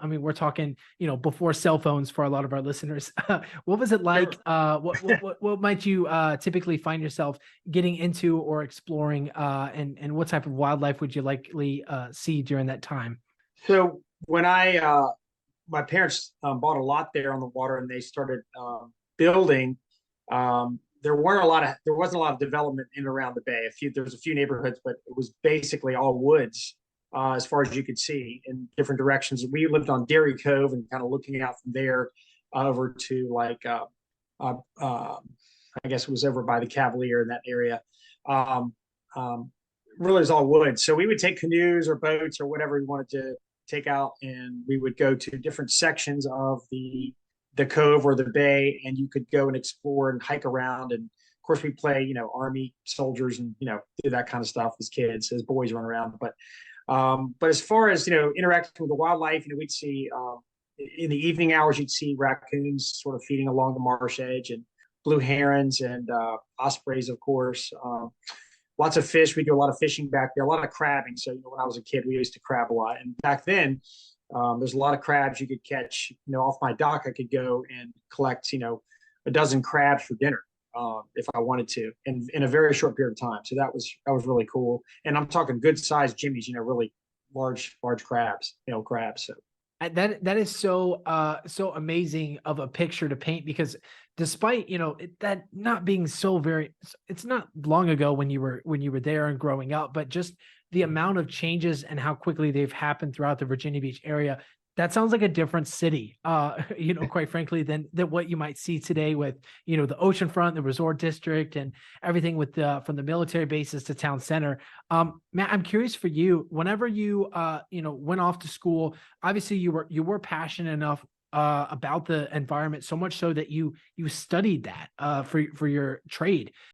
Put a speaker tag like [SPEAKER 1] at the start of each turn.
[SPEAKER 1] I mean, we're talking, before cell phones for a lot of our listeners. What was it like?
[SPEAKER 2] Sure.
[SPEAKER 1] What might you typically find yourself getting into or exploring? And what type of wildlife would you likely see during that time?
[SPEAKER 2] So when my parents bought a lot there on the water and they started building, there wasn't a lot of development in and around the bay. There was a few neighborhoods, but it was basically all woods as far as you could see in different directions. We lived on Dairy Cove and kind of looking out from there over to uh, uh, I guess it was over by the Cavalier in that area. Um, um, really, it's all wood. So we would take canoes or boats or whatever we wanted to take out, and we would go to different sections of the cove or the bay, and you could go and explore and hike around. And of course, we play, army soldiers and do that kind of stuff as kids, as boys run around. But as far as interacting with the wildlife, we'd see in the evening hours, you'd see raccoons sort of feeding along the marsh edge, and blue herons and ospreys, of course. Lots of fish. We do a lot of fishing back there, a lot of crabbing. So when I was a kid, we used to crab a lot. And back then, there's a lot of crabs you could catch. Off my dock, I could go and collect, a dozen crabs for dinner if I wanted to, in a very short period of time. So that was really cool. And I'm talking good sized jimmies, really large crabs, crabs. So
[SPEAKER 1] That is so amazing of a picture to paint, because despite that not being so very, it's not long ago when you were there and growing up, but just the amount of changes and how quickly they've happened throughout the Virginia Beach area. That sounds like a different city, quite frankly, than what you might see today with, the oceanfront, the resort district, and everything with from the military bases to town center. Matt, I'm curious for you, whenever you, went off to school, obviously you were passionate enough about the environment, so much so that you studied that for your trade.